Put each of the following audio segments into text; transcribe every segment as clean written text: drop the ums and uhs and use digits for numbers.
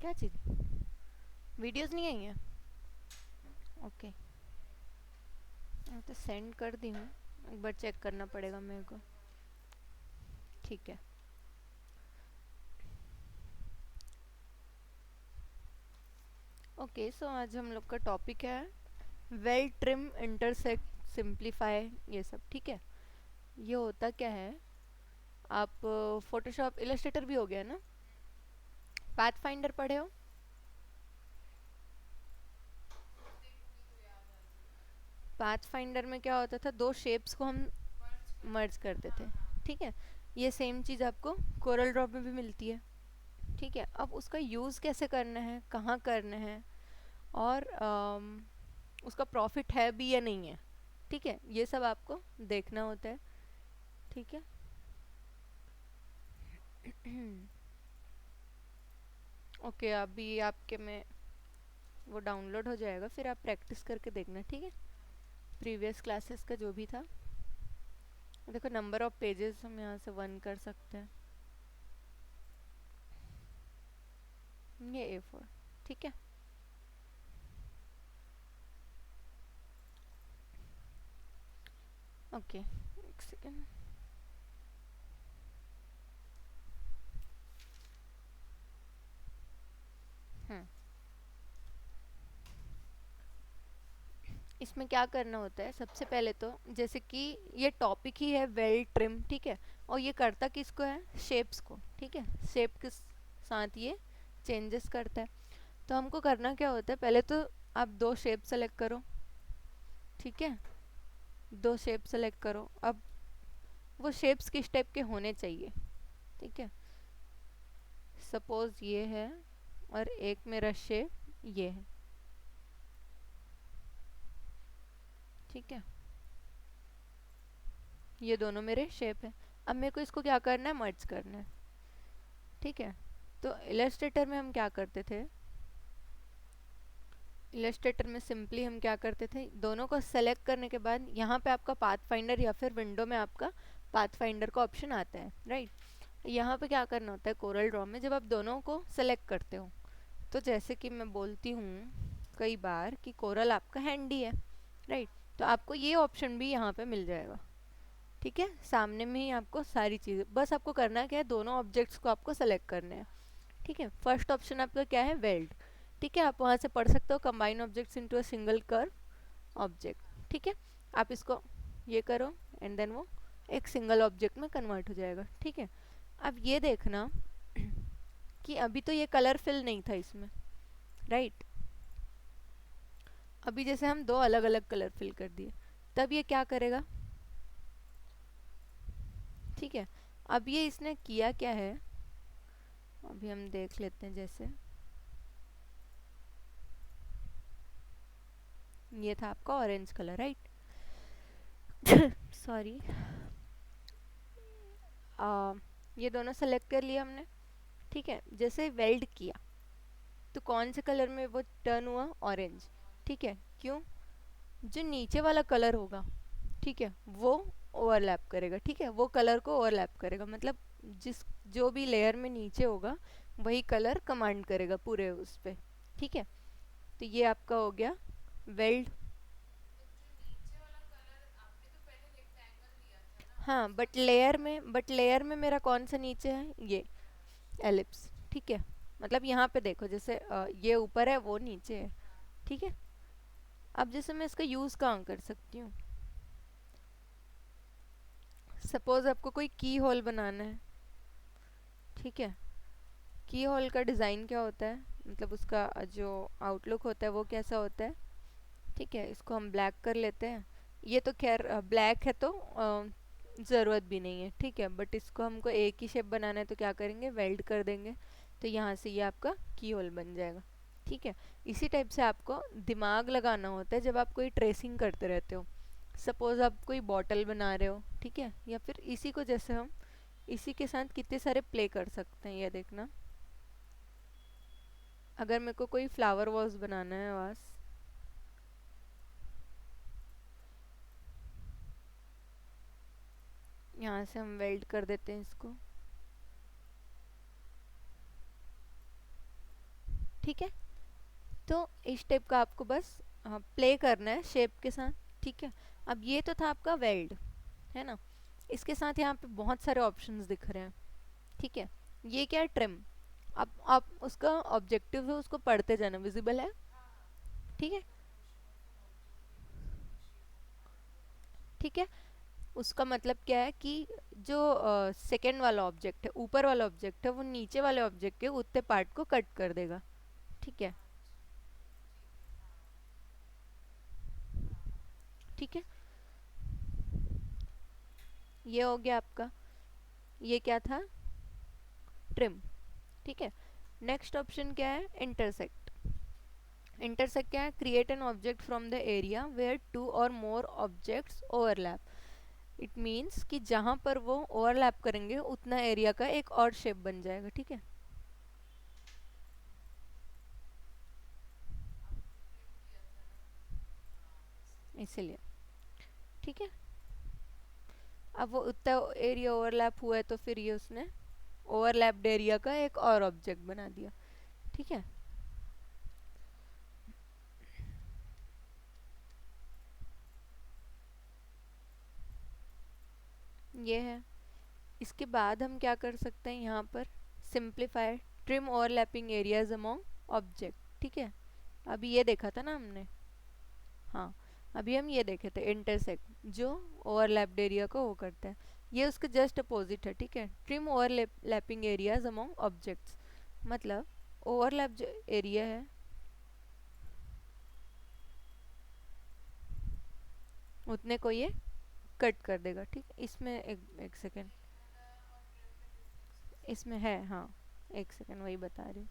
क्या चीज़? वीडियोस नहीं आई हैं? ओके, मैं तो सेंड कर दी हूँ, एक बार चेक करना पड़ेगा मेरे को। ठीक है। ओके, सो आज हम लोग का टॉपिक है वेल ट्रिम इंटरसेक्ट सिंप्लीफाई, ये सब। ठीक है, ये होता क्या है? आप फोटोशॉप इलस्ट्रेटर भी हो गया ना, पाथ फाइंडर पढ़े हो? पाथ फाइंडर में क्या होता था, दो शेप्स को हम मर्ज करते थे। ठीक है, ये सेम चीज़ आपको कोरल ड्रॉ में भी मिलती है। ठीक है, अब उसका यूज़ कैसे करना है, कहाँ करना है, और उसका प्रॉफिट है भी या नहीं है, ठीक है, ये सब आपको देखना होता है। ठीक है। ओके, अभी आपके में वो डाउनलोड हो जाएगा, फिर आप प्रैक्टिस करके देखना। ठीक है, प्रीवियस क्लासेस का जो भी था। देखो, नंबर ऑफ पेजेस हम यहाँ से 1 कर सकते हैं। ये A4। ठीक है। ओके, एक सेकेंड। हम्म इसमें क्या करना होता है, सबसे पहले तो जैसे कि ये टॉपिक ही है वेल ट्रिम। ठीक है, और ये करता किसको है, शेप्स को। ठीक है, शेप के साथ ये चेंजेस करता है। तो हमको करना क्या होता है, पहले तो आप दो शेप सेलेक्ट करो। ठीक है, दो शेप सेलेक्ट करो। अब वो शेप्स किस टाइप के होने चाहिए? ठीक है, सपोज ये है और एक मेरा शेप ये है। ठीक है, ये दोनों मेरे शेप है। अब मेरे को इसको क्या करना है, मर्ज करना है। ठीक है, तो इलस्ट्रेटर में हम क्या करते थे, इलस्ट्रेटर में सिंपली हम क्या करते थे, दोनों को सेलेक्ट करने के बाद यहाँ पे आपका पाथ फाइंडर या फिर विंडो में आपका पाथ फाइंडर का ऑप्शन आता है, राइट। यहाँ पे क्या करना होता है, कोरल ड्रॉ में जब आप दोनों को सेलेक्ट करते हो, तो जैसे कि मैं बोलती हूँ कई बार कि कोरल आपका हैंडी है, राइट, तो आपको ये ऑप्शन भी यहाँ पे मिल जाएगा। ठीक है, सामने में ही आपको सारी चीज़ें, बस आपको करना क्या है, दोनों ऑब्जेक्ट्स को आपको सेलेक्ट करने हैं। ठीक है, फर्स्ट ऑप्शन आपका क्या है, वेल्ड। ठीक है, आप वहाँ से पढ़ सकते हो combine objects into a single curve object. ठीक है, आप इसको ये करो एंड देन वो एक सिंगल ऑब्जेक्ट में कन्वर्ट हो जाएगा। ठीक है, अब ये देखना कि अभी तो ये कलर फिल नहीं था इसमें, राइट। अभी जैसे हम दो अलग अलग कलर फिल कर दिए, तब ये क्या करेगा? ठीक है, अब ये इसने किया क्या है, अभी हम देख लेते हैं। जैसे ये था आपका ऑरेंज कलर, राइट। सॉरी, ये दोनों सेलेक्ट कर लिया हमने। ठीक है, जैसे वेल्ड किया तो कौन से कलर में वो टर्न हुआ, ऑरेंज। ठीक है, क्यों? जो नीचे वाला कलर होगा, ठीक है, वो ओवरलैप करेगा। ठीक है, वो कलर को ओवरलैप करेगा, मतलब जिस जो भी लेयर में नीचे होगा वही कलर कमांड करेगा पूरे उस पे। ठीक है, तो ये आपका हो गया वेल्ड। हाँ, बट लेयर में मेरा कौन सा नीचे है, ये एलिप्स। ठीक है, मतलब यहाँ पे देखो, जैसे ये ऊपर है वो नीचे है। ठीक है, अब जैसे मैं इसका यूज़ कहाँ कर सकती हूँ, सपोज आपको कोई की होल बनाना है। ठीक है, की होल का डिज़ाइन क्या होता है, मतलब उसका जो आउटलुक होता है वो कैसा होता है। ठीक है, इसको हम ब्लैक कर लेते हैं। ये तो खैर ब्लैक है तो ज़रूरत भी नहीं है। ठीक है, बट इसको हमको एक ही शेप बनाना है तो क्या करेंगे, वेल्ड कर देंगे। तो यहाँ से ये आपका की होल बन जाएगा। ठीक है, इसी टाइप से आपको दिमाग लगाना होता है जब आप कोई ट्रेसिंग करते रहते हो। सपोज आप कोई बॉटल बना रहे हो, ठीक है, या फिर इसी को जैसे हम इसी के साथ कितने सारे प्ले कर सकते हैं, ये देखना। अगर मेरे को कोई फ्लावर वॉस बनाना है वास, यहाँ से हम वेल्ड कर देते हैं इसको। ठीक है। तो इस टाइप का आपको बस प्ले करना है शेप के साथ, ठीक है। अब ये तो था आपका वेल्ड, है ना। इसके साथ यहाँ पे बहुत सारे ऑप्शंस दिख रहे हैं, ठीक है। ये क्या है, ट्रिम। अब आप उसका ऑब्जेक्टिव है उसको पढ़ते जाना, विजिबल है, ठीक है। ठीक है, उसका मतलब क्या है कि जो सेकेंड वाला ऑब्जेक्ट है, ऊपर वाला ऑब्जेक्ट है, वो नीचे वाले ऑब्जेक्ट के उतने पार्ट को कट कर देगा, ठीक है। ठीक है, ये हो गया आपका, ये क्या था, ट्रिम, ठीक है। नेक्स्ट ऑप्शन क्या है, इंटरसेक्ट। इंटरसेक्ट क्या है, create an object from the area where two और more objects overlap. It means कि जहां पर वो ओवरलैप करेंगे उतना एरिया का एक और शेप बन जाएगा, ठीक है। इसीलिए, ठीक है। अब वो उतना एरिया ओवरलैप हुआ है तो फिर ये उसने ओवरलैप्ड एरिया का एक और ऑब्जेक्ट बना दिया, ठीक है। ये है। इसके बाद हम क्या कर सकते हैं यहाँ पर, simplify, trim overlapping areas among object, ठीक है। अभी ये देखा था ना हमने, हाँ, अभी हम ये देखे थे इंटरसेक्ट जो ओवरलैप्ड एरिया को वो करता है। ये उसके जस्ट अपोजिट है, ठीक है, trim overlapping areas among objects. मतलब ओवरलैप जो एरिया है उतने को ये कट कर देगा, ठीक है। इसमें एक सेकेंड, इसमें है, हाँ, एक सेकेंड वही बता रही हूँ।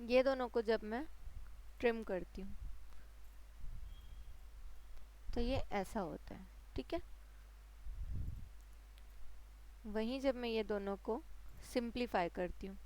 ये दोनों को जब मैं ट्रिम करती हूँ तो ये ऐसा होता है, ठीक है। वहीं जब मैं ये दोनों को सिंप्लीफाई करती हूँ,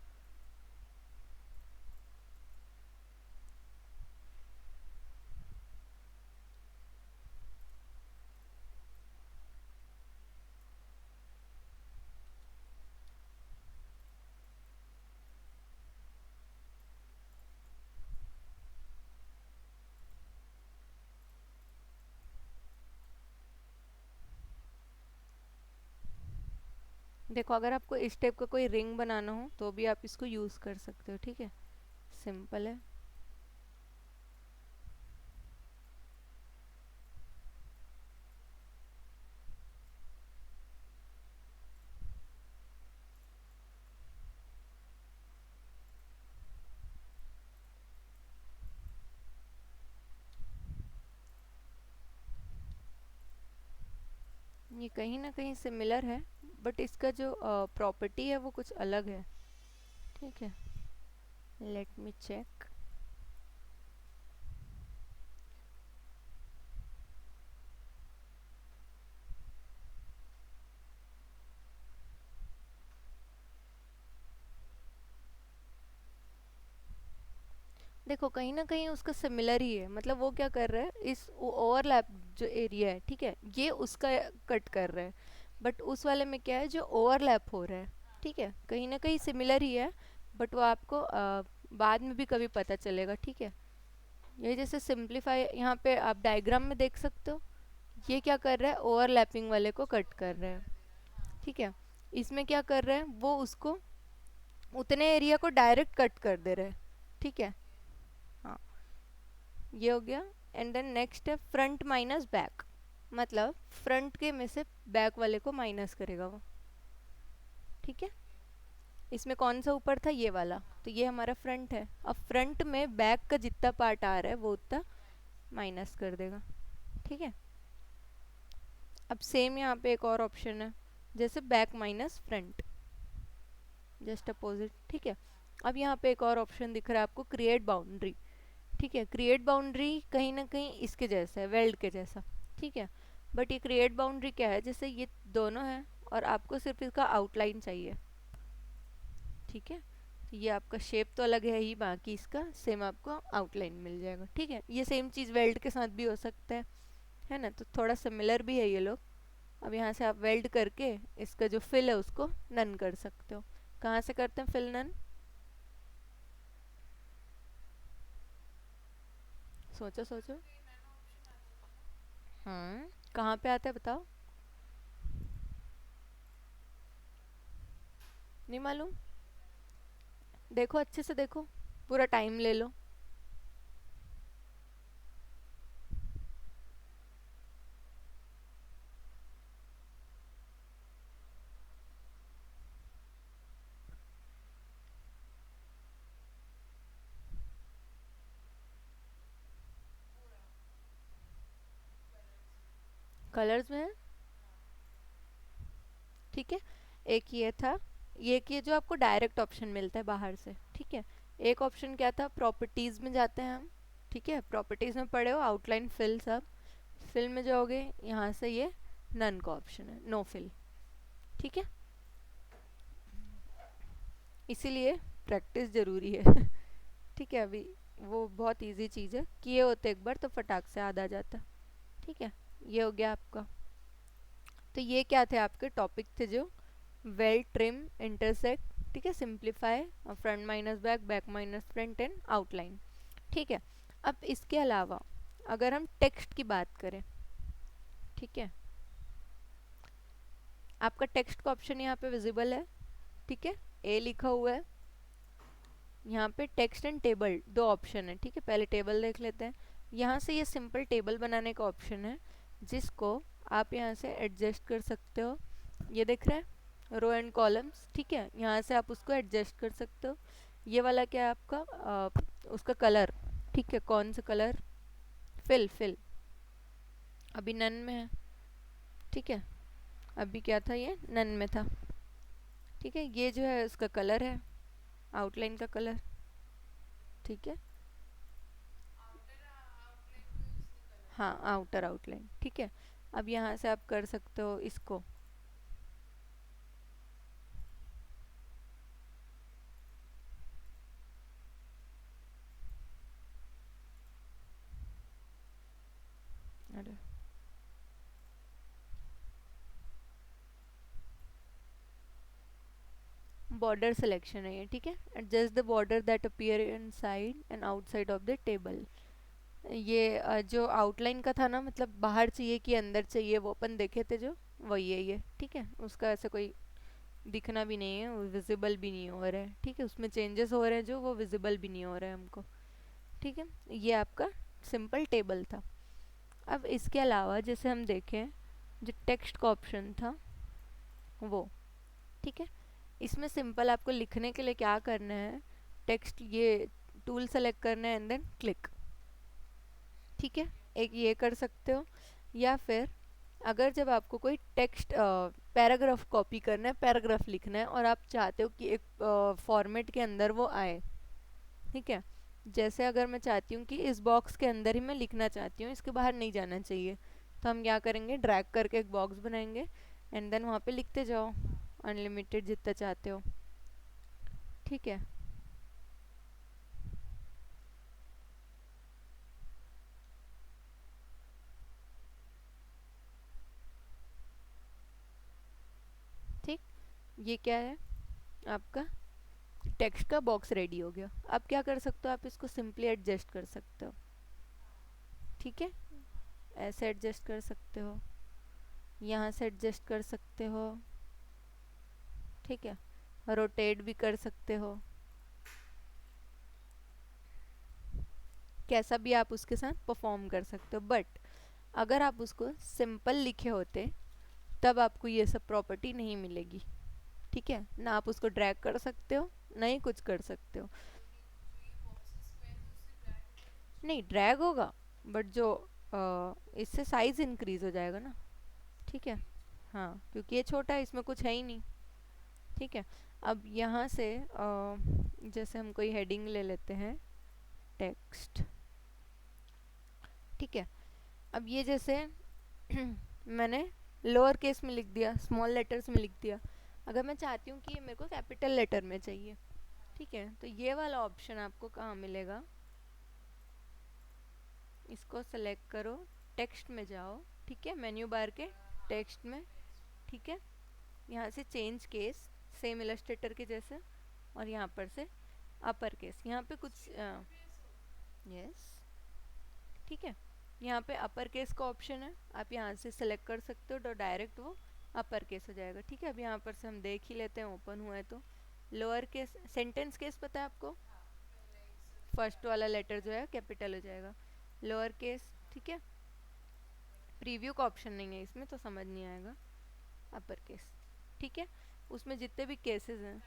देखो अगर आपको इस टाइप का कोई रिंग बनाना हो तो भी आप इसको यूज़ कर सकते हो, ठीक है, सिंपल है। ये कहीं ना कहीं सिमिलर है, बट इसका जो प्रॉपर्टी है वो कुछ अलग है, ठीक है। Let me check. देखो कहीं ना कहीं उसका सिमिलर ही है, मतलब वो क्या कर रहा है, इस ओवरलैप जो एरिया है, ठीक है, ये उसका कट कर रहा है। बट उस वाले में क्या है, जो ओवरलैप हो रहा है, ठीक है, कहीं ना कहीं सिमिलर ही है। बट वो आपको बाद में भी कभी पता चलेगा, ठीक है। ये जैसे सिंप्लीफाई यहाँ पे आप डायग्राम में देख सकते हो, ये क्या कर रहा है, ओवरलैपिंग वाले को कट कर रहा है, ठीक है। इसमें क्या कर रहे हैं, वो उसको उतने एरिया को डायरेक्ट कट कर दे रहे हैं, ठीक है। हाँ, ये हो गया। एंड देन नेक्स्ट है फ्रंट माइनस बैक, मतलब फ्रंट के में से बैक वाले को माइनस करेगा वो, ठीक है। इसमें कौन सा ऊपर था, ये वाला, तो ये हमारा फ्रंट है। अब फ्रंट में बैक का जितना पार्ट आ रहा है वो उतना माइनस कर देगा, ठीक है। अब सेम यहाँ पे एक और ऑप्शन है, जैसे back minus front, just opposite, ठीक है। अब यहाँ पे एक और ऑप्शन दिख रहा है आपको, क्रिएट बाउंड्री, ठीक है, क्रिएट बाउंड्री कहीं ना कहीं इसके जैसा है, वेल्ड के जैसा। ठीक है, बट ये क्रिएट बाउंड्री क्या है, जैसे ये दोनों है और आपको सिर्फ इसका आउटलाइन चाहिए। ठीक है, तो ये आपका शेप तो अलग है ही, बाकी इसका सेम आपको आउटलाइन मिल जाएगा। ठीक है, ये सेम चीज़ वेल्ड के साथ भी हो सकता है ना, तो थोड़ा सिमिलर भी है ये लोग। अब यहाँ से आप वेल्ड करके इसका जो फिल है उसको नन कर सकते हो। कहाँ से करते हैं फिल नन? सोचो सोचो। हाँ, कहाँ पे आता है बताओ? नहीं मालूम? देखो अच्छे से देखो, पूरा टाइम ले लो। कलर्स में है। ठीक है, एक ये था, ये कि जो आपको डायरेक्ट ऑप्शन मिलता है बाहर से। ठीक है, एक ऑप्शन क्या था, प्रॉपर्टीज में जाते हैं हम। ठीक है, प्रॉपर्टीज में पढ़े हो आउटलाइन फिल सब। फिल में जाओगे, यहाँ से ये नन का ऑप्शन है, नो फिल। ठीक है, इसीलिए प्रैक्टिस जरूरी है। ठीक है, अभी वो बहुत इजी चीज़ है, किए होते एक बार तो फटाक से याद आ जाता। ठीक है, ये हो गया आपका। तो ये क्या थे आपके टॉपिक थे, जो वेल ट्रिम, इंटरसेक्ट, ठीक है, simplify, front minus back, back minus front end outline. ठीक है, अब इसके अलावा अगर हम टेक्स्ट की बात करें, ठीक है, आपका टेक्स्ट का ऑप्शन यहाँ पे विजिबल है। ठीक है, ए लिखा हुआ है, यहाँ पे टेक्स्ट एंड टेबल दो ऑप्शन है। ठीक है, पहले टेबल देख लेते हैं। यहाँ से ये सिंपल टेबल बनाने का ऑप्शन है, जिसको आप यहाँ से एडजस्ट कर सकते हो। ये दिख रहा है, रो एंड कॉलम्स। ठीक है, यहाँ से आप उसको एडजस्ट कर सकते हो। ये वाला क्या है आपका, उसका कलर। ठीक है, कौन सा कलर? फिल फिल अभी नन में है। ठीक है, अभी क्या था, ये नन में था। ठीक है, ये जो है उसका कलर है, आउटलाइन का कलर। ठीक है, हाँ, आउटर आउटलाइन। ठीक है, अब यहाँ से आप कर सकते हो इसको। अरे, बॉर्डर सिलेक्शन है ये। ठीक है, adjust the border that appear inside and outside of the table. ये जो आउटलाइन का था ना, मतलब बाहर चाहिए कि अंदर चाहिए, वो अपन देखे थे जो, वही है ये। ठीक है, उसका ऐसा कोई दिखना भी नहीं है, वो विजिबल भी नहीं हो रहा है। ठीक है, उसमें चेंजेस हो रहे हैं जो, वो विजिबल भी नहीं हो रहा है हमको। ठीक है, ये आपका सिंपल टेबल था। अब इसके अलावा जैसे हम देखें, जो टेक्स्ट का ऑप्शन था वो, ठीक है, इसमें सिंपल आपको लिखने के लिए क्या करना है, टेक्स्ट ये टूल सेलेक्ट करना है एंड देन क्लिक। ठीक है, एक ये कर सकते हो, या फिर अगर जब आपको कोई टेक्स्ट पैराग्राफ कॉपी करना है, पैराग्राफ लिखना है और आप चाहते हो कि एक फॉर्मेट के अंदर वो आए। ठीक है, जैसे अगर मैं चाहती हूँ कि इस बॉक्स के अंदर ही मैं लिखना चाहती हूँ, इसके बाहर नहीं जाना चाहिए, तो हम क्या करेंगे, ड्रैग करके एक बॉक्स बनाएंगे एंड देन वहाँ पे लिखते जाओ, अनलिमिटेड जितना चाहते हो। ठीक है, ठीक, ये क्या है आपका, टेक्स्ट का बॉक्स रेडी हो गया। अब क्या कर सकते हो, आप इसको सिंपली एडजस्ट कर सकते हो। ठीक है, ऐसे एडजस्ट कर सकते हो, यहाँ से एडजस्ट कर सकते हो। ठीक है, रोटेट भी कर सकते हो, कैसा भी आप उसके साथ परफॉर्म कर सकते हो। बट अगर आप उसको सिंपल लिखे होते, तब आपको ये सब प्रॉपर्टी नहीं मिलेगी। ठीक है ना, आप उसको ड्रैग कर सकते हो, नहीं कुछ कर सकते हो। नहीं ड्रैग होगा, बट जो इससे साइज इंक्रीज हो जाएगा ना। ठीक है, हाँ, क्योंकि ये छोटा है, इसमें कुछ है ही नहीं। ठीक है, अब यहाँ से जैसे हम कोई हेडिंग ले लेते हैं, टेक्स्ट। अब ये जैसे मैंने लोअर केस में लिख दिया, स्मॉल लेटर्स में लिख दिया। अगर मैं चाहती हूँ कि ये मेरे को कैपिटल लेटर में चाहिए, ठीक है, तो ये वाला ऑप्शन आपको कहाँ मिलेगा, इसको सेलेक्ट करो, टेक्स्ट में जाओ, ठीक है, मेन्यू बार के टेक्स्ट में, ठीक है, यहाँ से चेंज केस, सेम इलस्ट्रेटर के जैसे, और यहाँ पर से अपर केस, यहाँ पे कुछ यस, ठीक है, यहाँ पे अपर केस का ऑप्शन है, आप यहाँ से सिलेक्ट कर सकते हो तो डायरेक्ट वो अपर केस हो जाएगा, ठीक है। अब यहाँ पर से हम देख ही लेते हैं, ओपन हुआ है तो लोअर केस, सेंटेंस केस पता है आपको, फर्स्ट वाला लेटर जो है कैपिटल हो जाएगा, लोअर केस, ठीक है। प्रीव्यू का ऑप्शन नहीं है इसमें तो समझ नहीं आएगा, अपर केस, ठीक है। उसमें जितने भी केसेस हैं,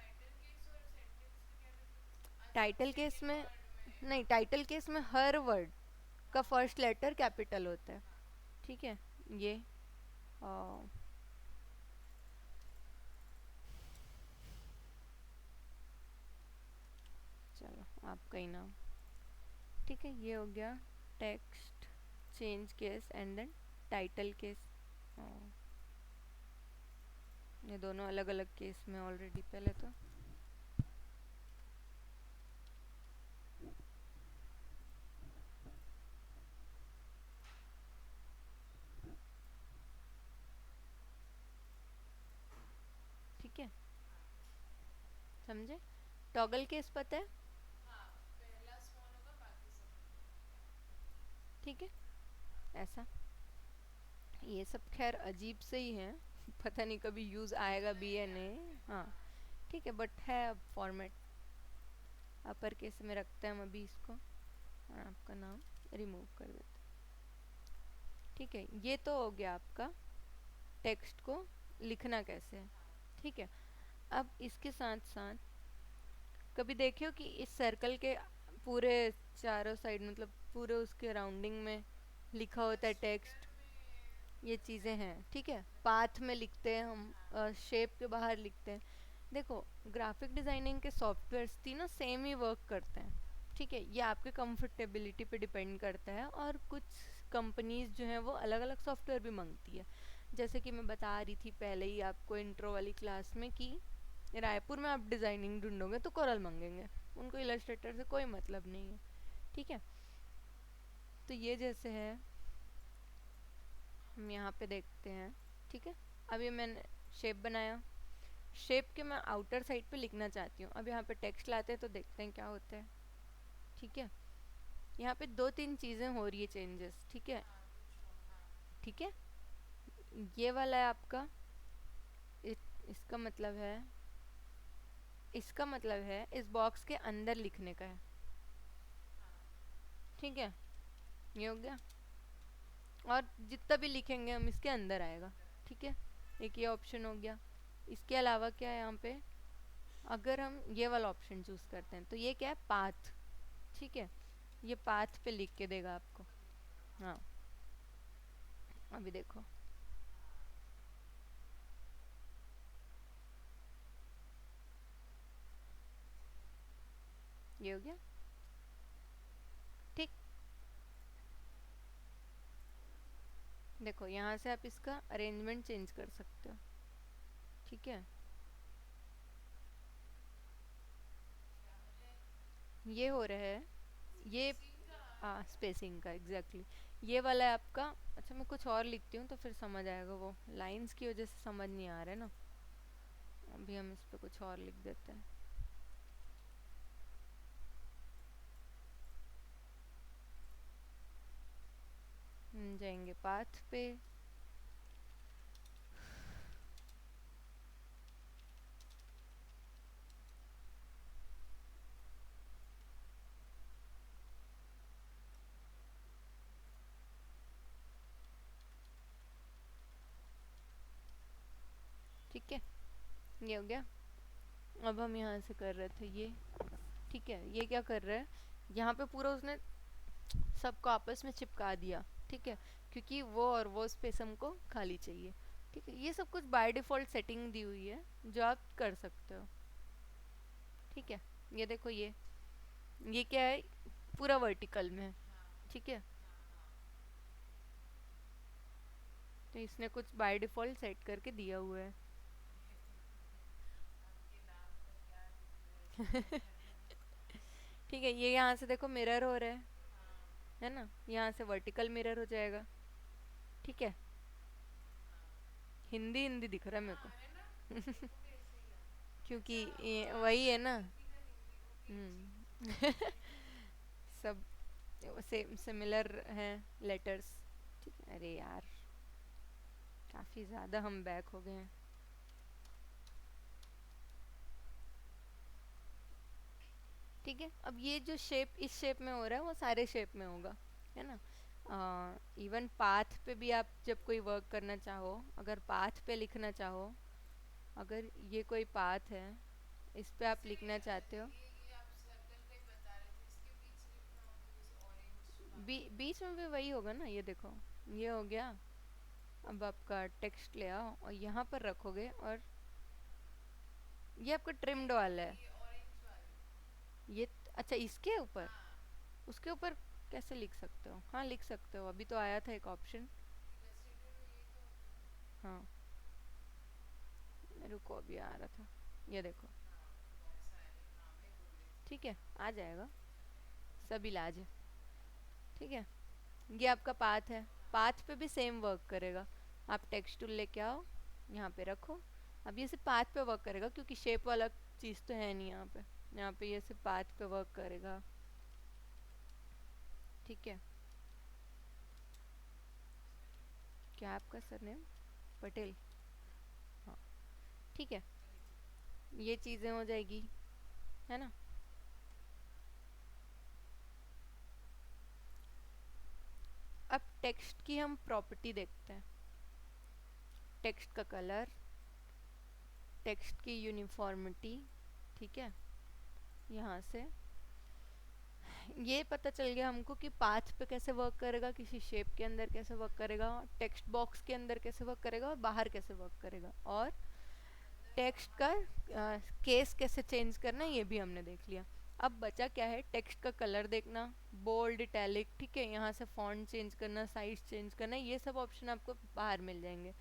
टाइटल केस में नहीं, टाइटल केस में हर वर्ड का फर्स्ट लेटर कैपिटल होता है, ठीक है। ये आ, चलो आपका ही नाम, ठीक है, ये हो गया text, change case and then title case. ये दोनों अलग अलग केस में ऑलरेडी पहले तो, ठीक है, समझे। टॉगल केस पता है, ठीक है, ऐसा। ये सब खैर अजीब से ही है पता नहीं कभी यूज़ आएगा भी या नहीं, हाँ, ठीक है, बट है अब फॉर्मेट, अपर केस में रखते हैं हम अभी इसको, और आपका नाम रिमूव कर देते हैं, ठीक है। ये तो हो गया आपका टेक्स्ट को लिखना कैसे है, ठीक है। अब इसके साथ साथ कभी देखियो कि इस सर्कल के पूरे चारों साइड, मतलब पूरे उसके राउंडिंग में लिखा होता है टेक्स्ट, ये चीज़ें हैं, ठीक है, पाथ में लिखते हैं हम, शेप के बाहर लिखते हैं। देखो, ग्राफिक डिज़ाइनिंग के सॉफ्टवेयर्स तीनों सेम ही वर्क करते हैं, ठीक है, ये आपके कंफर्टेबिलिटी पे डिपेंड करता है, और कुछ कंपनीज जो हैं वो अलग अलग सॉफ्टवेयर भी मांगती है। जैसे कि मैं बता रही थी पहले ही आपको इंट्रो वाली क्लास में कि रायपुर में आप डिज़ाइनिंग ढूंढोगे तो कोरल मांगेंगे, उनको इलस्ट्रेटर से कोई मतलब नहीं है, ठीक है। तो ये जैसे है, हम यहाँ पे देखते हैं, ठीक है। अभी मैंने शेप बनाया, शेप के मैं आउटर साइड पे लिखना चाहती हूँ, अब यहाँ पे टेक्स्ट लाते हैं तो देखते हैं क्या होता है, ठीक है। यहाँ पे दो तीन चीज़ें हो रही है चेंजेस, ठीक है, ठीक है। ये वाला है आपका, इसका मतलब है, इसका मतलब है इस बॉक्स के अंदर लिखने का है, ठीक है, ये हो गया, और जितना भी लिखेंगे हम इसके अंदर आएगा, ठीक है, एक ये ऑप्शन हो गया। इसके अलावा क्या है यहाँ पे, अगर हम ये वाला ऑप्शन चूज करते हैं तो ये क्या है, पाथ, ठीक है, ये पाथ पे लिख के देगा आपको, हाँ, अभी देखो, ये हो गया, ठीक। देखो यहाँ से आप इसका अरेंजमेंट चेंज कर सकते हो, ठीक है, ये हो रहा है, ये, हाँ, स्पेसिंग का एग्जैक्टली exactly। ये वाला है आपका, अच्छा मैं कुछ और लिखती हूँ तो फिर समझ आएगा, वो लाइंस की वजह से समझ नहीं आ रहा है ना, अभी हम इस पे कुछ और लिख देते हैं, जाएंगे पाथ पे, ठीक है, ये हो गया। अब हम यहाँ से कर रहे थे ये, ठीक है, ये क्या कर रहा है, यहाँ पे पूरा उसने सबको आपस में चिपका दिया, ठीक है, क्योंकि वो और वो स्पेस हमको खाली चाहिए, ठीक है। ये सब कुछ बाय डिफ़ॉल्ट सेटिंग दी हुई है जो आप कर सकते हो, ठीक है। ये देखो, ये क्या है, पूरा वर्टिकल में है, ठीक है, तो इसने कुछ बाय डिफॉल्ट सेट करके दिया हुआ है। ठीक है, ये यहाँ से देखो मिरर हो रहा है ना, यहाँ से वर्टिकल मिरर हो जाएगा। ठीक है, हिंदी हिंदी दिख रहा है मेरे को। क्योंकि ये वही है ना। हम्म। सब सेम सिमिलर हैं लेटर्स। ठीक है, अरे यार काफी ज्यादा हम बैक हो गए हैं। ठीक है, अब ये जो शेप इस शेप में हो रहा है वो सारे शेप में होगा, है ना। इवन पाथ पे भी आप जब कोई वर्क करना चाहो, अगर पाथ पे लिखना चाहो, अगर ये कोई पाथ है, इस पे आप लिखना चाहते हो। बीच में भी वही होगा ना, ये देखो ये हो गया। अब आपका टेक्स्ट ले आओ और यहाँ पर रखोगे, और ये आपका ट्रिम्ड वाला है। ये अच्छा, इसके ऊपर, उसके ऊपर कैसे लिख सकते हो? हाँ लिख सकते हो, अभी तो आया था एक ऑप्शन। हाँ रुको, अभी आ रहा था, ये देखो। ठीक है, आ जाएगा, सब इलाज है। ठीक है, ये आपका पाथ है। पाथ पे भी सेम वर्क करेगा। आप टेक्स्ट टूल लेके आओ, यहाँ पे रखो। अब ये सिर्फ पाथ पे वर्क करेगा, क्योंकि शेप वाला चीज़ तो है नहीं यहाँ पे। यहाँ पे ये सिर्फ पाथ पे वर्क करेगा। ठीक है, क्या आपका सरनेम? पटेल। हाँ ठीक है, ये चीज़ें हो जाएगी, है ना। अब टेक्स्ट की हम प्रॉपर्टी देखते हैं। टेक्स्ट का कलर, टेक्स्ट की यूनिफॉर्मिटी। ठीक है, यहाँ से ये पता चल गया हमको कि पाथ पे कैसे वर्क करेगा, किसी शेप के अंदर कैसे वर्क करेगा, टेक्स्ट बॉक्स के अंदर कैसे वर्क करेगा, और बाहर कैसे वर्क करेगा, और टेक्स्ट का केस कैसे चेंज करना है, ये भी हमने देख लिया। अब बचा क्या है, टेक्स्ट का कलर देखना, बोल्ड इटैलिक। ठीक है, यहाँ से फॉन्ट चेंज करना, साइज चेंज करना, ये सब ऑप्शन आपको बाहर मिल जाएंगे।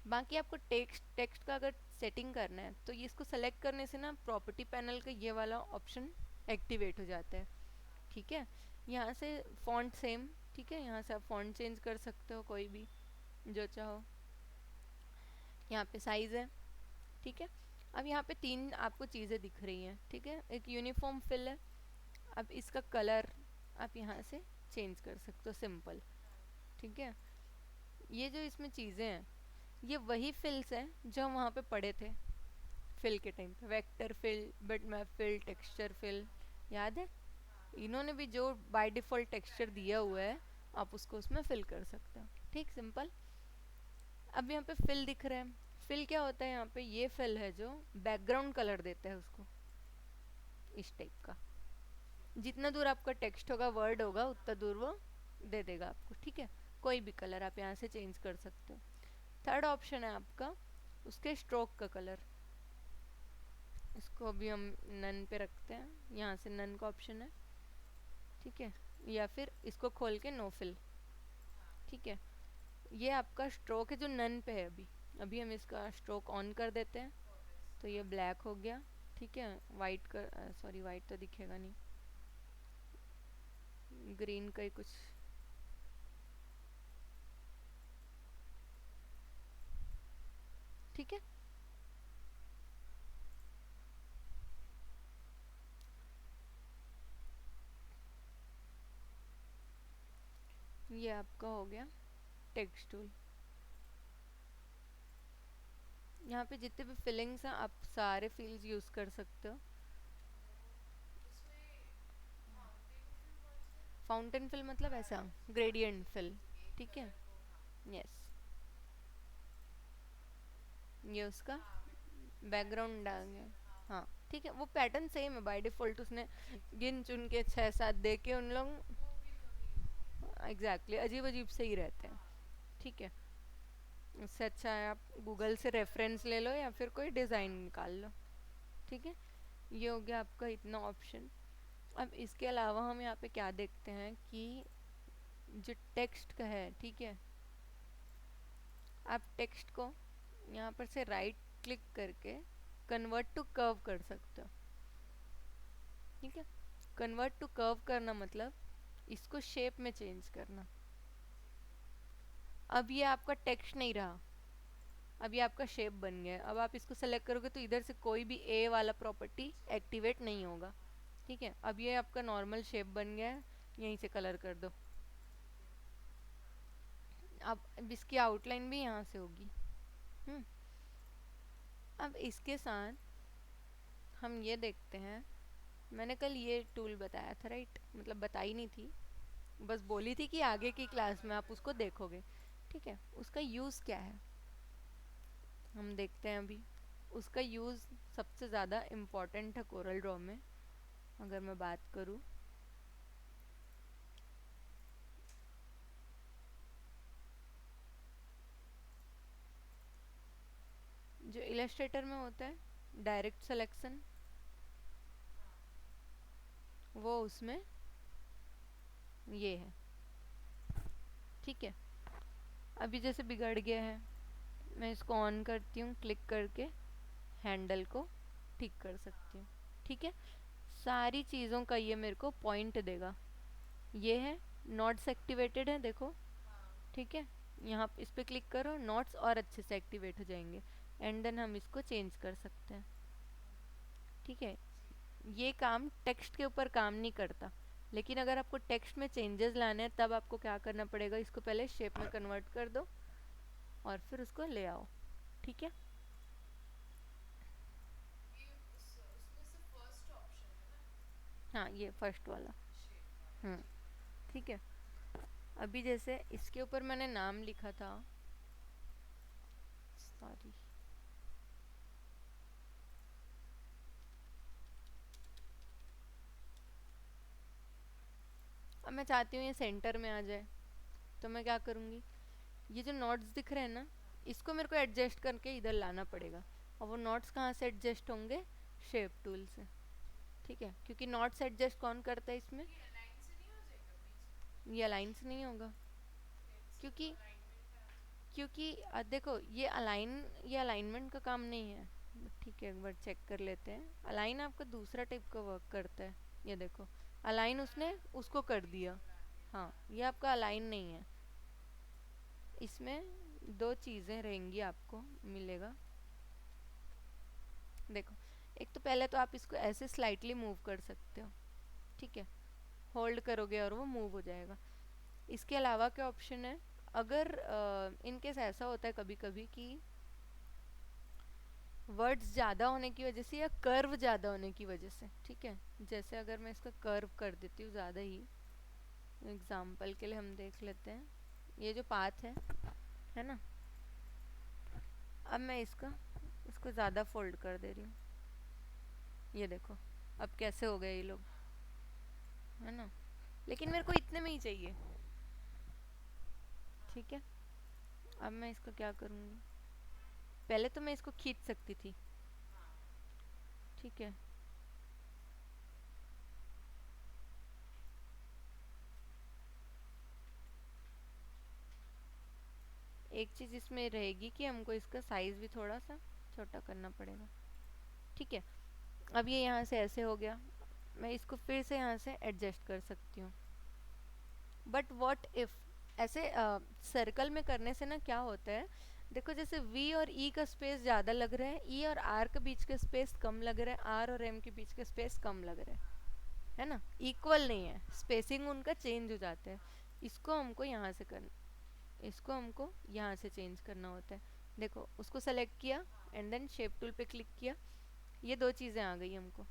बाकी आपको टेक्स्ट टेक्स्ट का अगर सेटिंग करना है, तो ये इसको सेलेक्ट करने से ना प्रॉपर्टी पैनल का ये वाला ऑप्शन एक्टिवेट हो जाता है। ठीक है, यहाँ से फॉन्ट सेम। ठीक है, यहाँ से आप फॉन्ट चेंज कर सकते हो कोई भी जो चाहो। यहाँ पे साइज है। ठीक है, अब यहाँ पे तीन आपको चीज़ें दिख रही हैं। ठीक है, एक यूनिफॉर्म फिल है। अब इसका कलर आप यहाँ से चेंज कर सकते हो, सिंपल। ठीक है, ये जो इसमें चीज़ें हैं, ये वही फिल्स हैं जो हम वहाँ पे पढ़े थे फिल के टाइम पे। Vector fill, bitmap fill, texture fill, याद है? इन्होंने भी जो बाय डिफॉल्ट टेक्सचर दिया हुआ है, आप उसको उसमें फिल कर सकते हो। ठीक, सिंपल। अब यहाँ पे फिल दिख रहा है। फिल क्या होता है? यहाँ पे ये फिल है जो बैकग्राउंड कलर देता है उसको, इस टाइप का। जितना दूर आपका टेक्स्ट होगा, वर्ड होगा, उतना दूर वो दे देगा आपको। ठीक है, कोई भी कलर आप यहाँ से चेंज कर सकते हो। थर्ड ऑप्शन है आपका उसके स्ट्रोक का कलर। इसको अभी हम नन पे रखते हैं, यहाँ से नन का ऑप्शन है। ठीक है, या फिर इसको खोल के नो फिल। ठीक है, ये आपका स्ट्रोक है जो नन पे है। अभी अभी हम इसका स्ट्रोक ऑन कर देते हैं, तो ये ब्लैक हो गया। ठीक है, वाइट कर, सॉरी वाइट तो दिखेगा नहीं, ग्रीन का ही कुछ। ठीक है, ये आपका हो गया टेक्स्ट टूल। यहाँ पे जितने भी फिलिंग्स हैं आप सारे फील्ड्स यूज कर सकते हो। फाउंटेन फिल मतलब ऐसा ग्रेडियंट फिल। ठीक है, यस, ये उसका बैकग्राउंड आ गया। हाँ ठीक है, वो पैटर्न सेम है बाय डिफॉल्ट, उसने गिन चुन के 6-7 दे के उन लोग एग्जैक्टली अजीब अजीब से ही रहते हैं। ठीक है, इससे अच्छा है आप गूगल से रेफरेंस ले लो या फिर कोई डिज़ाइन निकाल लो। ठीक है, ये हो गया आपका इतना ऑप्शन। अब इसके अलावा हम यहाँ पे क्या देखते हैं कि जो टेक्स्ट का है, ठीक है, आप टेक्स्ट को यहाँ पर से राइट क्लिक करके कन्वर्ट टू कर्व कर सकते हो। ठीक है, कन्वर्ट टू कर्व करना मतलब इसको शेप में चेंज करना। अब ये आपका टेक्स्ट नहीं रहा, अब ये आपका शेप बन गया है। अब आप इसको सेलेक्ट करोगे तो इधर से कोई भी ए वाला प्रॉपर्टी एक्टिवेट नहीं होगा। ठीक है, अब ये आपका नॉर्मल शेप बन गया है, यहीं से कलर कर दो। अब इसकी आउटलाइन भी यहाँ से होगी। हम्म। अब इसके साथ हम ये देखते हैं, मैंने कल ये टूल बताया था राइट, मतलब बताई नहीं थी, बस बोली थी कि आगे की क्लास में आप उसको देखोगे। ठीक है, उसका यूज़ क्या है हम देखते हैं अभी। उसका यूज़ सबसे ज़्यादा इम्पॉर्टेंट है कोरल ड्रॉ में। अगर मैं बात करूँ, जो इलस्ट्रेटर में होता है डायरेक्ट सिलेक्शन, वो उसमें ये है। ठीक है, अभी जैसे बिगड़ गया है, मैं इसको ऑन करती हूँ, क्लिक करके हैंडल को ठीक कर सकती हूँ। ठीक है, सारी चीज़ों का ये मेरे को पॉइंट देगा। ये है नोट्स एक्टिवेटेड है, देखो। ठीक है, यहाँ इस पे क्लिक करो, नोट्स और अच्छे से एक्टिवेट हो जाएंगे। एंड देन हम इसको चेंज कर सकते हैं। ठीक है, ये काम टेक्स्ट के ऊपर काम नहीं करता, लेकिन अगर आपको टेक्स्ट में चेंजेस लाने हैं तब आपको क्या करना पड़ेगा, इसको पहले शेप में कन्वर्ट कर दो और फिर उसको ले आओ। ठीक है, हाँ ये फर्स्ट वाला। हम्म। ठीक है, अभी जैसे इसके ऊपर मैंने नाम लिखा था, सॉरी, अब मैं चाहती हूँ ये सेंटर में आ जाए, तो मैं क्या करूँगी, ये जो नोट्स दिख रहे हैं ना, इसको मेरे को एडजस्ट करके इधर लाना पड़ेगा। और वो नोट्स कहाँ से एडजस्ट होंगे, शेप टूल से। ठीक है, क्योंकि नोट्स एडजस्ट कौन करता है इसमें, ये अलाइन से नहीं होगा। क्योंकि क्योंकि देखो ये अलाइनमेंट का काम नहीं है। ठीक है, एक बार चेक कर लेते हैं, अलाइन आपका दूसरा टाइप का वर्क करता है। ये देखो, अलाइन उसने उसको कर दिया। हाँ, ये आपका अलाइन नहीं है। इसमें दो चीज़ें रहेंगी, आपको मिलेगा। देखो, एक तो पहले तो आप इसको ऐसे स्लाइटली मूव कर सकते हो। ठीक है, होल्ड करोगे और वो मूव हो जाएगा। इसके अलावा क्या ऑप्शन है, अगर इनकेस ऐसा होता है कभी कभी कि वर्ड्स ज़्यादा होने की वजह से या कर्व ज़्यादा होने की वजह से, ठीक है, जैसे अगर मैं इसका कर्व कर देती हूँ ज़्यादा ही, एग्जाम्पल के लिए हम देख लेते हैं, ये जो पाथ है ना, अब मैं इसको ज़्यादा फोल्ड कर दे रही हूँ। ये देखो, अब कैसे हो गए ये लोग, है ना, लेकिन मेरे को इतने में ही चाहिए। ठीक है, अब मैं इसको क्या करूँगी, पहले तो मैं इसको खींच सकती थी। ठीक है, एक चीज़ इसमें रहेगी कि हमको इसका साइज़ भी थोड़ा सा छोटा करना पड़ेगा। ठीक है, अब ये यहाँ से ऐसे हो गया, मैं इसको फिर से यहाँ से एडजस्ट कर सकती हूँ। बट व्हाट इफ़ ऐसे सर्कल में करने से ना क्या होता है, देखो जैसे V और E का स्पेस ज़्यादा लग रहा है, E और R के बीच का स्पेस कम लग रहा है, R और M के बीच का स्पेस कम लग रहा है ना, इक्वल नहीं है, स्पेसिंग उनका चेंज हो जाता है। इसको हमको यहाँ से करना, इसको हमको यहाँ से चेंज करना होता है। देखो, उसको सेलेक्ट किया एंड देन शेप टूल पे क्लिक किया, ये दो चीज़ें आ गई हमको।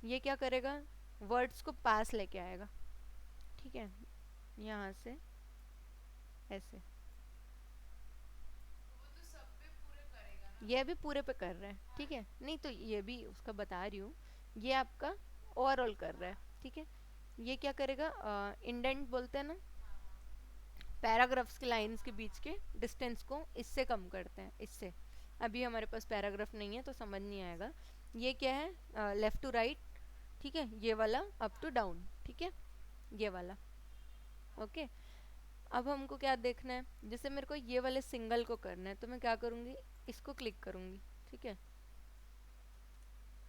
ये क्या करेगा, वर्ड्स को पास लेके आएगा। ठीक है, यहाँ से ऐसे, ये अभी पूरे पे कर रहा है। ठीक है, नहीं तो ये भी उसका बता रही हूँ, ये आपका ओवरऑल कर रहा है। ठीक है, ये क्या करेगा, इंडेंट बोलते हैं ना, पैराग्राफ्स के लाइंस के बीच के डिस्टेंस को इससे कम करते हैं, इससे। अभी हमारे पास पैराग्राफ नहीं है तो समझ नहीं आएगा। ये क्या है, लेफ्ट टू राइट। ठीक है, ये वाला अप टू डाउन। ठीक है, ये वाला। ओके, अब हमको क्या देखना है, जैसे मेरे को ये वाले सिंगल को करना है तो मैं क्या करूँगी, इसको क्लिक करूँगी। ठीक है,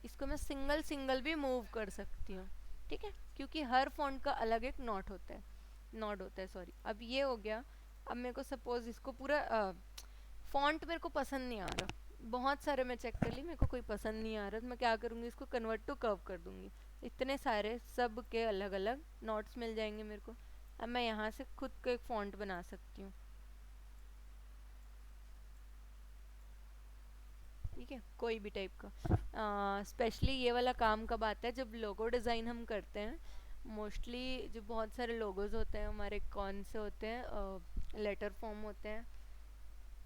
इसको मैं सिंगल सिंगल भी मूव कर सकती हूँ। ठीक है, क्योंकि हर फॉन्ट का अलग एक नॉट होता है, नॉट होता है सॉरी। अब ये हो गया। अब मेरे को सपोज इसको पूरा फॉन्ट मेरे को पसंद नहीं आ रहा, बहुत सारे मैं चेक कर ली, मेरे को कोई पसंद नहीं आ रहा, तो मैं क्या करूँगी, इसको कन्वर्ट टू कर्व कर दूंगी। इतने सारे सब के अलग अलग नोट्स मिल जाएंगे मेरे को। अब मैं यहाँ से खुद का एक फॉन्ट बना सकती हूँ। ठीक है, कोई भी टाइप का। स्पेशली ये वाला काम कब आता है, जब लोगो डिज़ाइन हम करते हैं। मोस्टली जो बहुत सारे लोगोज होते हैं हमारे, कौन से होते हैं, लेटर फॉर्म होते हैं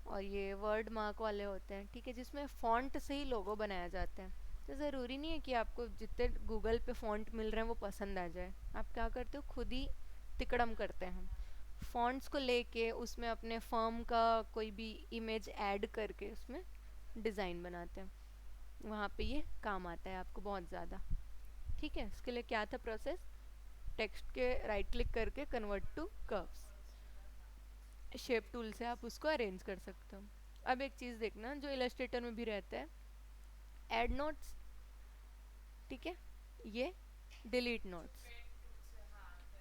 और ये वर्ड मार्क वाले होते हैं। ठीक है, जिसमें फ़ॉन्ट से ही लोगो बनाया जाता है। तो ज़रूरी नहीं है कि आपको जितने गूगल पे फ़ॉन्ट मिल रहे हैं वो पसंद आ जाए। आप क्या करते हो, खुद ही तिकड़म करते हैं हम फ़ॉन्ट्स को लेके, उसमें अपने फर्म का कोई भी इमेज ऐड करके उसमें डिज़ाइन बनाते हैं। वहाँ पे ये काम आता है आपको बहुत ज़्यादा। ठीक है, इसके लिए क्या था प्रोसेस, टेक्स्ट के राइट क्लिक करके convert to curves, shape tool से आप उसको अरेंज कर सकते हो। अब एक चीज़ देखना जो इलस्ट्रेटर में भी रहता है, ऐड नोट्स। ठीक है, ये डिलीट नोट्स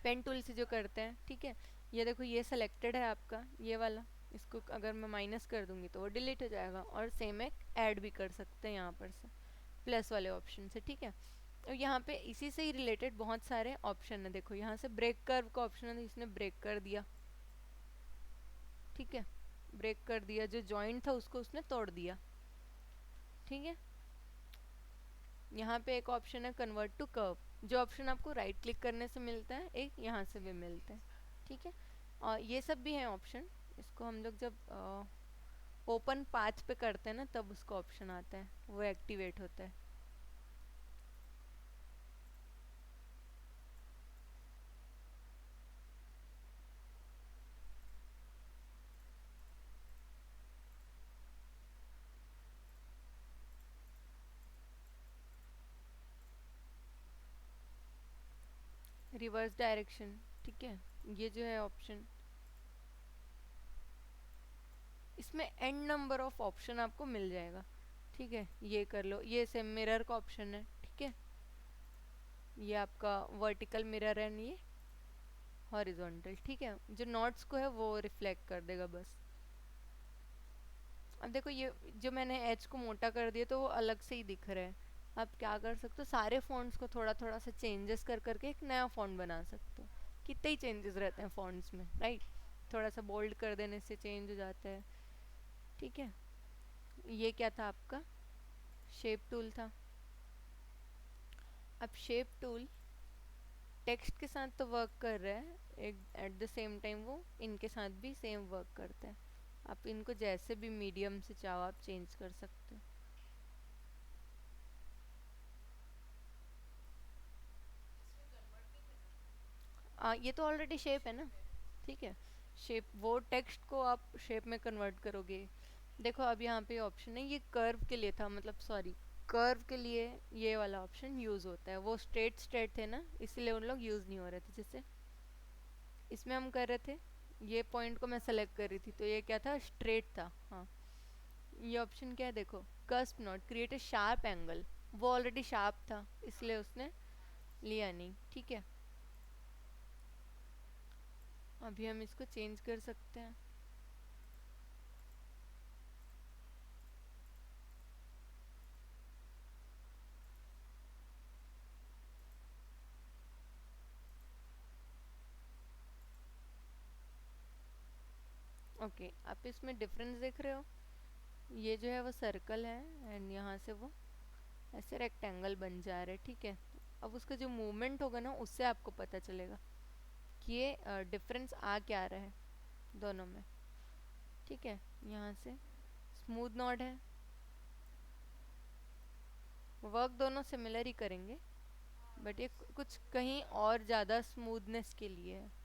पेन टूल से जो करते हैं। ठीक है, ये देखो ये सिलेक्टेड है आपका ये वाला, इसको अगर मैं माइनस कर दूंगी तो वो डिलीट हो जाएगा। और सेम एक ऐड भी कर सकते हैं यहाँ पर से प्लस वाले ऑप्शन से। ठीक है, और यहाँ पे इसी से ही रिलेटेड बहुत सारे ऑप्शन है। देखो यहाँ से ब्रेक कर्व का ऑप्शन है, तो इसने ब्रेक कर दिया। ठीक है, ब्रेक कर दिया, जो जॉइंट था उसको उसने तोड़ दिया। ठीक है, यहाँ पे एक ऑप्शन है कन्वर्ट टू कर्व, जो ऑप्शन आपको राइट क्लिक करने से मिलता है, एक यहाँ से भी मिलता है। ठीक है, और ये सब भी है ऑप्शन। इसको हम लोग जब ओपन पाथ पे करते हैं ना, तब उसका ऑप्शन आता है, वो एक्टिवेट होता है। Reverse direction. ठीक है, ये जो है ऑप्शन, इसमें एंड नंबर ऑफ ऑप्शन आपको मिल जाएगा। ठीक है, ये कर लो, ये सेम मिरर का ऑप्शन है। ठीक है, ये आपका वर्टिकल मिरर है, ये हॉरिजॉन्टल। ठीक है, जो नोट्स को है वो रिफ्लेक्ट कर देगा बस। अब देखो ये जो मैंने एच को मोटा कर दिया तो वो अलग से ही दिख रहा है। आप क्या कर सकते हो, सारे फॉन्ट्स को थोड़ा थोड़ा सा चेंजेस कर करके एक नया फॉन्ट बना सकते हो। कितने ही चेंजेस रहते हैं फॉन्ट्स में, राइट। थोड़ा सा बोल्ड कर देने से चेंज हो जाता है। ठीक है, ये क्या था आपका, शेप टूल था। अब शेप टूल टेक्स्ट के साथ तो वर्क कर रहा है, एक एट द सेम टाइम वो इनके साथ भी सेम वर्क करता है। आप इनको जैसे भी मीडियम से चाहो आप चेंज कर सकते हो। ये तो ऑलरेडी शेप है ना। ठीक है, शेप, वो टेक्स्ट को आप शेप में कन्वर्ट करोगे। देखो अब यहाँ पे ऑप्शन है, ये कर्व के लिए था, मतलब सॉरी, कर्व के लिए ये वाला ऑप्शन यूज़ होता है। वो स्ट्रेट स्ट्रेट थे ना, इसलिए उन लोग यूज़ नहीं हो रहे थे। जैसे इसमें हम कर रहे थे, ये पॉइंट को मैं सेलेक्ट कर रही थी तो ये क्या था, स्ट्रेट था। हाँ, ये ऑप्शन क्या है देखो, cusp not create a sharp angle, वो ऑलरेडी शार्प था इसलिए उसने लिया नहीं। ठीक है, अभी हम इसको चेंज कर सकते हैं। ओके, आप इसमें डिफरेंस देख रहे हो, ये जो है वो सर्कल है एंड यहाँ से वो ऐसे रेक्टेंगल बन जा रहा है। ठीक है, अब उसका जो मूवमेंट होगा ना उससे आपको पता चलेगा कि ये डिफरेंस आ क्या रहा है दोनों में। ठीक है, यहाँ से स्मूथ नॉड है, वर्क दोनों सिमिलर ही करेंगे, बट ये कुछ कहीं और ज़्यादा स्मूथनेस के लिए है।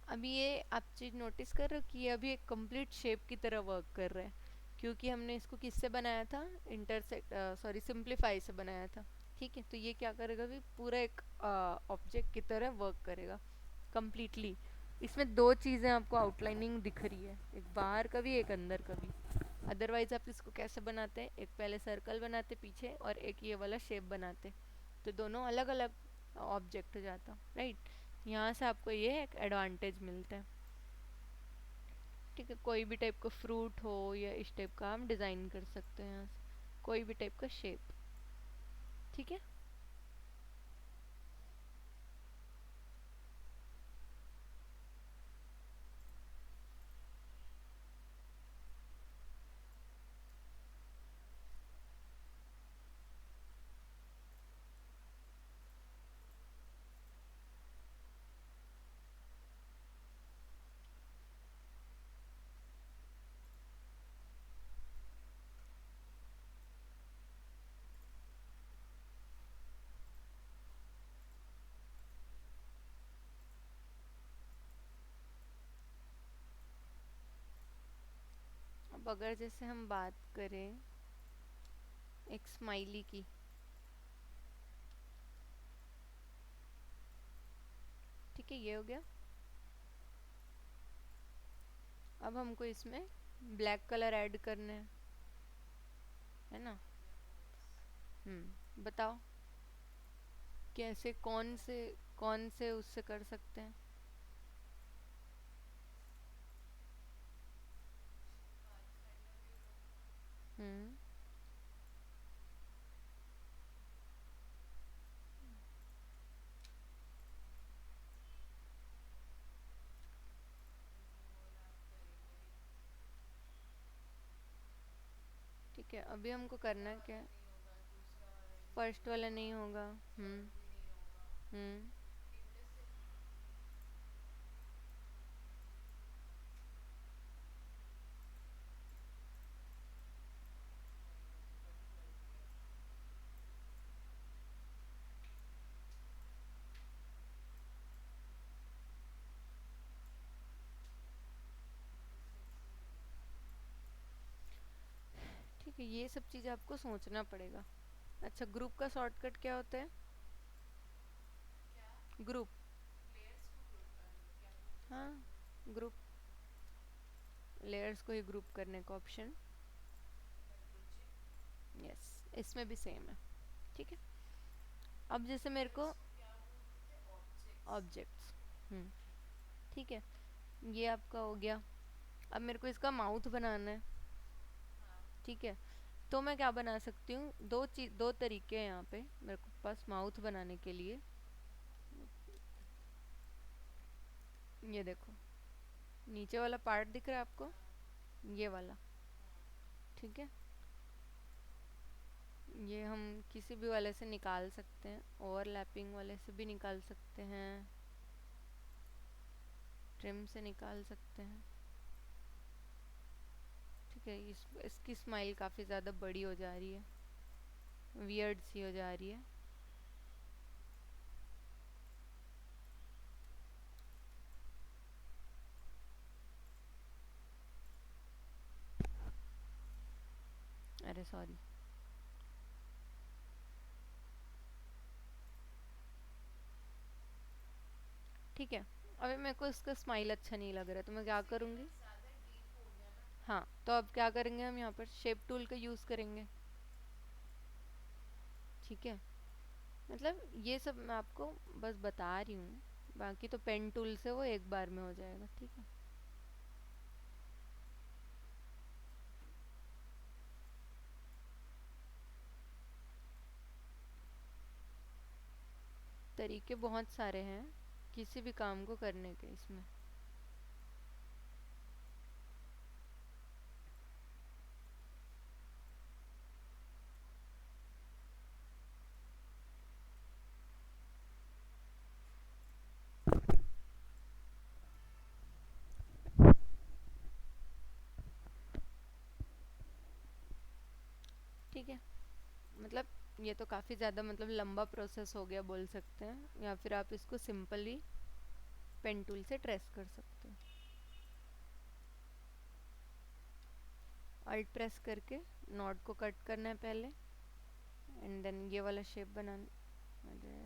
अभी ये आप चीज़ नोटिस कर रहे हो कि ये अभी एक कंप्लीट शेप की तरह वर्क कर रहा है, क्योंकि हमने इसको किससे बनाया था, इंटरसेक्ट सॉरी सिंप्लीफाई से बनाया था। ठीक है, तो ये क्या करेगा भी पूरा एक ऑब्जेक्ट की तरह वर्क करेगा कंप्लीटली। इसमें दो चीज़ें आपको आउटलाइनिंग दिख रही है, एक बाहर का भी एक अंदर का भी। अदरवाइज आप इसको कैसे बनाते हैं, एक पहले सर्कल बनाते पीछे और एक ये वाला शेप बनाते, तो दोनों अलग अलग ऑब्जेक्ट हो जाता, राइट। यहाँ से आपको ये एक एडवांटेज मिलता है। ठीक है, कोई भी टाइप का फ्रूट हो या इस टाइप का हम डिज़ाइन कर सकते हैं यहाँ से, कोई भी टाइप का शेप। ठीक है। अब अगर जैसे हम बात करें एक स्माइली की, ठीक है, ये हो गया। अब हमको इसमें ब्लैक कलर ऐड करना है ना। बताओ कैसे, कौन से उससे कर सकते हैं। हम्म ठीक है, अभी हमको करना क्या है। फर्स्ट वाला नहीं होगा। हम्म हम्म ठीक है, ये सब चीज़ आपको सोचना पड़ेगा। अच्छा, ग्रुप का शॉर्टकट क्या होता है। ग्रुप, हाँ, ग्रुप, लेयर्स को ही ग्रुप करने का ऑप्शन। यस, इसमें भी सेम है। ठीक है। अब जैसे मेरे को ऑब्जेक्ट्स, हम्म ठीक है, ये आपका हो गया। अब मेरे को इसका माउथ बनाना है। ठीक है, तो मैं क्या बना सकती हूँ, दो तरीके हैं यहाँ पे मेरे को पास माउथ बनाने के लिए। ये देखो, नीचे वाला पार्ट दिख रहा है आपको, ये वाला। ठीक है, ये हम किसी भी वाले से निकाल सकते हैं, ओवरलैपिंग वाले से भी निकाल सकते हैं, ट्रिम से निकाल सकते हैं। ठीक है, इसकी स्माइल काफ़ी ज़्यादा बड़ी हो जा रही है, वियर्ड सी हो जा रही है। अरे सॉरी। ठीक है, अभी मेरे को इसका स्माइल अच्छा नहीं लग रहा है, तो मैं क्या करूँगी। हाँ, तो अब क्या करेंगे, हम यहाँ पर शेप टूल का यूज़ करेंगे। ठीक है, मतलब ये सब मैं आपको बस बता रही हूँ, बाकी तो पेन टूल से वो एक बार में हो जाएगा। ठीक है, तरीके बहुत सारे हैं किसी भी काम को करने के इसमें। ठीक है, मतलब ये तो काफ़ी ज़्यादा मतलब लंबा प्रोसेस हो गया बोल सकते हैं, या फिर आप इसको सिंपली पेन टूल से ट्रेस कर सकते हो। अल्ट प्रेस करके नॉट को कट करना है पहले, एंड देन ये वाला शेप बनाना। अरे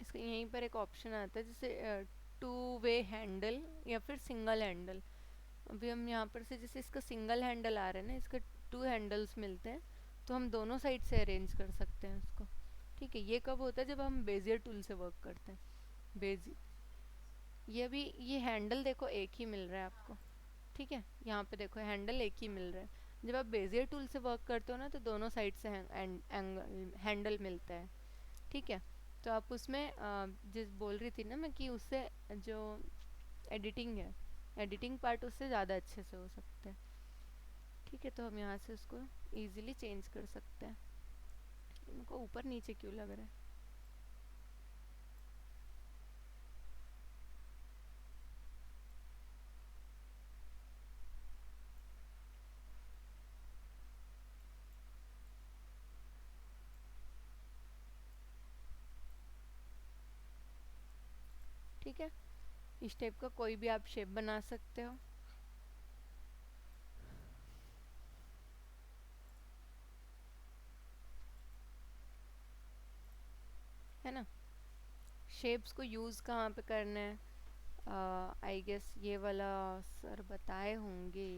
इसका यहीं पर एक ऑप्शन आता है जैसे टू वे हैंडल या फिर सिंगल हैंडल। अभी हम यहाँ पर से जैसे इसका सिंगल हैंडल आ रहा है ना, इसका टू हैंडल्स मिलते हैं, तो हम दोनों साइड से अरेंज कर सकते हैं उसको। ठीक है, ये कब होता है जब हम बेजियर टूल से वर्क करते हैं। बेजी ये अभी ये हैंडल देखो एक ही मिल रहा है आपको। ठीक है, यहाँ पे देखो हैंडल एक ही मिल रहा है। जब आप बेजियर टूल से वर्क करते हो ना तो दोनों साइड से हैंडल मिलता है। ठीक है, तो आप उसमें जिस बोल रही थी ना मैं कि उससे जो एडिटिंग है, एडिटिंग पार्ट उससे ज़्यादा अच्छे से हो सकता है। ठीक है, तो हम यहाँ से उसको इजीली चेंज कर सकते हैं। इनको ऊपर नीचे क्यों लग रहा है। ठीक है, इस टाइप का कोई भी आप शेप बना सकते हो। है ना, शेप्स को यूज़ कहाँ पे करना है, आई गेस ये वाला सर बताए होंगे।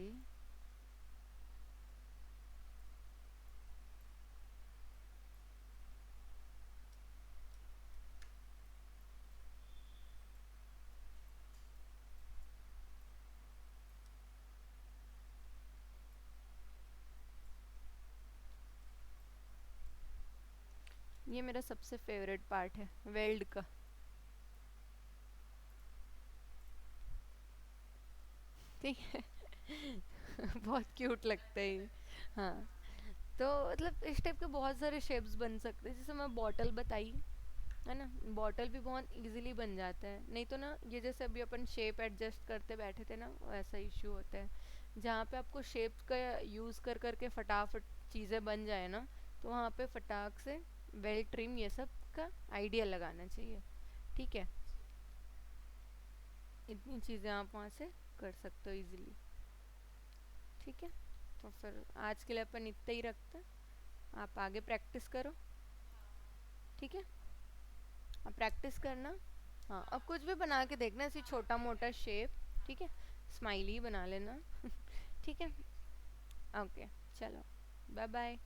ये मेरा सबसे फेवरेट पार्ट है वेल्ड का। ठीक है। बहुत क्यूट लगता है ये। हाँ, तो मतलब इस टाइप के बहुत सारे शेप्स बन सकते हैं, जैसे मैं बॉटल बताई, है ना। बॉटल भी बहुत इजीली बन जाता है, नहीं तो ना ये जैसे अभी अपन शेप एडजस्ट करते बैठे थे ना, वैसा इश्यू होता है। जहाँ पे आपको शेप का यूज़ कर करके फटाफट चीज़ें बन जाए ना, तो वहाँ पे फटाक से वेल ट्रिम ये सब का आइडिया लगाना चाहिए। ठीक है, इतनी चीज़ें आप वहाँ से कर सकते हो इजीली। ठीक है, तो फिर आज के लिए अपन इतना ही रखते हैं। आप आगे प्रैक्टिस करो। ठीक है, आप प्रैक्टिस करना। हाँ, अब कुछ भी बना के देखना, ऐसे छोटा मोटा शेप। ठीक है, स्माइली बना लेना। ठीक है, ओके, चलो, बाय बाय।